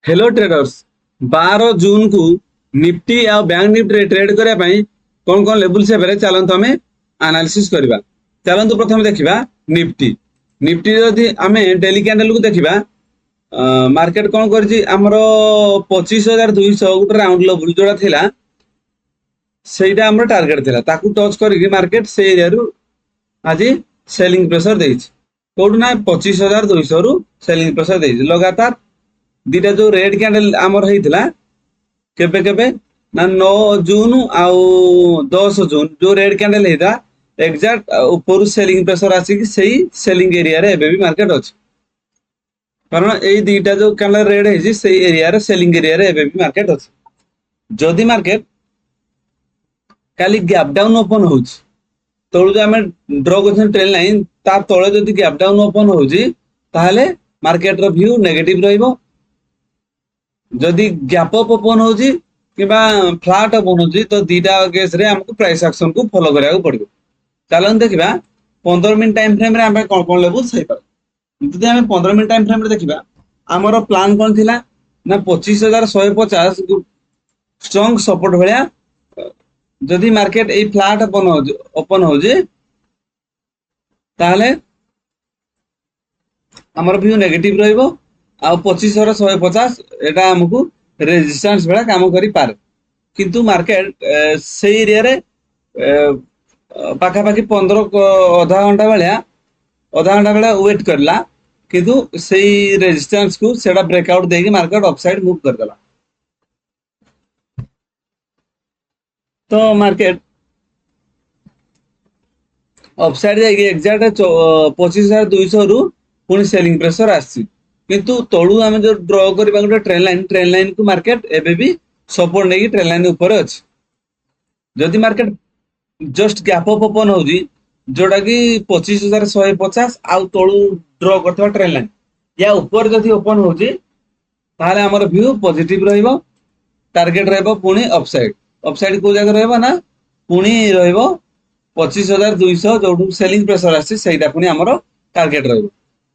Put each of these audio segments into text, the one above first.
Hello traders 12 जून को Nifty आ bank Nifty रे ट्रेड करिया पई कौन कौन लेवल से बेरे चलंतु हमें एनालिसिस करबा। चलंतु प्रथम देखिबा निफ्टी। निफ्टी जदि हमें डेली कैंडल को देखिबा मार्केट कौन करजी हमरो 25,200 गुटे राउंड लेवल जोड़ा थिला सेटा हमरो टारगेट थिला ताकू टच करके मार्केट से एरिया रु आज सेलिंग प्रेशर देइछ कोड ना 25,200 रु सेलिंग प्रेशर देइछ लगातार दीटा जो रेड कैंडल आमर होइतिला केबे केबे ना 9 जून आउ 10 जून जो रेड कैंडल हेता एग्जैक्ट ऊपर सेलिंग प्रेशर आसी कि सही सेलिंग एरिया रे एबे भी मार्केट अछि कारण एई दीटा जो कैंडल रेड हेजी सही एरिया रे सेलिंग एरिया रे एबे भी मार्केट अछि। जदि मार्केट काली गैप डाउन ओपन होउछ तळु जो हमें ड्रॉ करछन ट्रेल लाइन ता तळे जदि गैप डाउन ओपन होउजी ताहले मार्केट रो व्यू नेगेटिव रहइबो। जदि गैप अप ओपन होजी किबा फ्लैट ओपन होजी तो दीटा केस रे हमको प्राइस एक्शन को फॉलो करिया पड़िबो। चलन देखिबा 15 मिनिट टाइम फ्रेम रे हम कोन कोन लेवल सही पर जदि हम 15 मिनिट टाइम फ्रेम रे देखिबा हमरो प्लान कोन थिला ना 25,150 स्ट्रांग सपोर्ट भलिया जदि मार्केट ए फ्लैट ओपन होजी ताहले हमर व्यू नेगेटिव रहइबो आ 25,150 एटा हमकु रेजिस्टेंस बेला काम करि पार किंतु मार्केट से एरिया रे पाखा पाखी 15 आधा घंटा बेला वेट करला किंतु सेही रेजिस्टेंस को सेटा ब्रेकआउट देगी मार्केट अपसाइड मूव कर देला। तो मार्केट अपसाइड जाएगी एग्जैक्ट 25,200 रु पुनी सेलिंग प्रेशर आसी किंतु तळु हम जो ड्रॉ करबा गोटे ट्रेन लाइन को मार्केट एबे भी सपोर्ट नेकी ट्रेन लाइन ऊपर अछि। जदि market just gap up open होजी जोटा कि 25,150 आउ तळु ड्रॉ करथवा ट्रेन लाइन या ऊपर जदि ओपन होजी ताले हमर व्यू पॉजिटिव रहइबो टारगेट रहइबो पुनी अपसाइड को जगह रहइबो ना पुनी रहइबो 25,200 जोडू सेलिंग प्रेशर आसी सेटा पुनी हमर टारगेट रहइबो।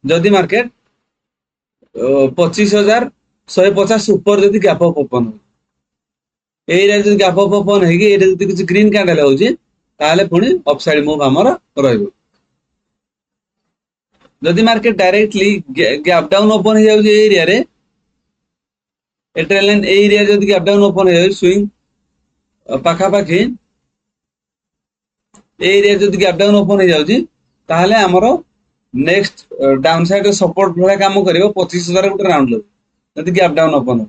जदि मार्केट 25,150 ऊपर जदि गैप अप ओपन हो एरिया जदि गैप अप ओपन हेगी एरिया जदि किछ ग्रीन कैंडल होजी ताले पुनी अपसाइड मूव हमर रहइबो। जदि market directly gap down open हो जाउजी एरिया रे ए ट्रेन लाइन एरिया जदि गैप डाउन ओपन हो स्विंग पाखा पाखी एरिया जदि गैप डाउन ओपन हो जाउजी ताले हमर नेक्स्ट डाउन साइड सपोर्ट भला काम करिवो 25,000 गुटे राउंड लो जदि गैप डाउन ओपन हो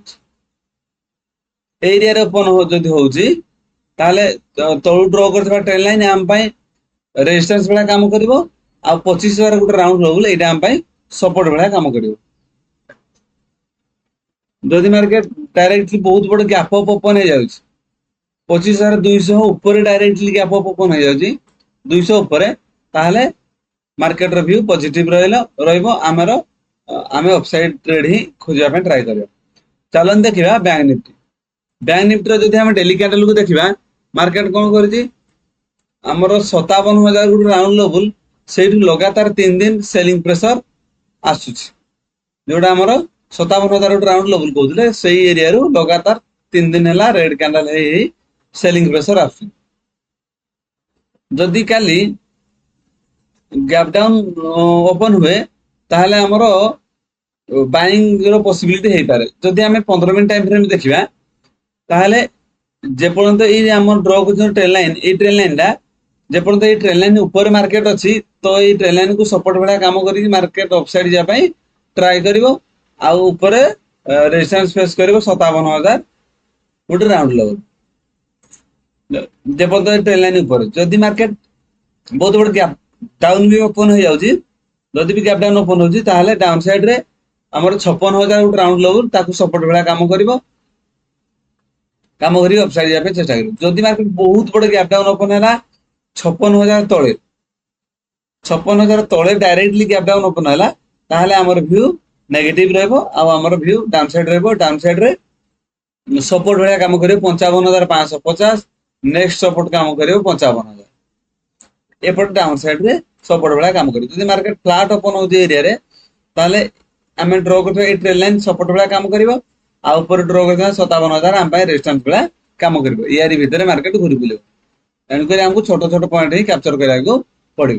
एरिया रे ओपन हो जदि होउची ताले तळु ड्रॉ करथबा ट्रेन लाइन हम पई रेजिस्टेंस भला काम करिवो आ 25,000 गुटे राउंड लेवल एटा हम पई सपोर्ट भला काम करिवो। जदि मार्केट डायरेक्टली बहुत बड़ गैप अप ओपन हो जाउची 25,200 ऊपर डायरेक्टली गैप अप ओपन हो जाउची 200 ऊपर ताले मार्केट रो व्यू पॉजिटिव रहइबो हमरो आमे अपसाइड ट्रेड ही खोजिया पे ट्राई करियो। चलन देखिबा बैंक निफ्टी रो जदि हम डेली कैंडल को देखिबा मार्केट कोन करजी हमरो 57,000 गुटे राउंड लेवल सेठी लगातार 3 दिन सेलिंग प्रेशर आसुची जोडा हमरो 57,000 गुटे राउंड लेवल कहउले सेही एरिया रु लगातार 3 दिन हला रेड कैंडल हे सेलिंग प्रेशर आसु। जदि काली गैप डाउन ओपन हुए ताहले हमरो बाइंग रो पॉसिबिलिटी हे पारे। जदि हमें 15 मिनिट टाइम फ्रेम देखिबा ताहले जे पर्यंत ए हमर ड्रॉ को ट्रेन लाइन दा जे पर्यंत ए ट्रेन लाइन ऊपर मार्केट अछि तो ए ट्रेन लाइन को सपोर्ट भला काम करी मार्केट अपसाइड जा पई ट्राई करिवो आ ऊपर रेजिस्टेंस फेस करिवो 57,000 गुटे राउंड लेवल जे पर्यंत ट्रेन लाइन ऊपर जदि मार्केट बहुत बड़ गैप डाउन भी ओपन हो जाउची जदि भी गैप डाउन ओपन होजी ताहले डाउन साइड रे हमर 56,000 गुटे राउंड लेवल ताकू सपोर्ट भला काम करी अपसाइड जा पे चेष्टा करिवो। जदि मार्केट बहुत बड़ गैप डाउन ओपन हैला 56,000 तळे डायरेक्टली गैप डाउन ओपन हैला ताहले हमर व्यू नेगेटिव रहइबो आ हमर व्यू डाउन साइड रहइबो। डाउन साइड रे सपोर्ट भला काम करिवो 55,550 नेक्स्ट सपोर्ट काम करिवो 55,000 एपट डाउन साइड रे सपोर्ट भला काम करिवो। जदि मार्केट फ्लैट ओपन हो जे एरिया रे ताले हमें ड्रॉ करथो ए ट्रेन लाइन सपोर्ट भला काम करिवो आ ऊपर ड्र कर 57,000 आम रेजिस्टेंस बेला काम कर यारी भितर मार्केट घूरी बुल तेणुक आमको छोट छोट पॉइंट ही कैप्चर करने पड़ो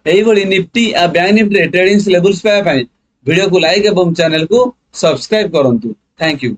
यही निफ्टी आ बैंक निफ्टी ट्रेडिंग लेवल्स पाइबा वीडियो को लाइक और चैनल को सब्सक्राइब करूँ। Thank you.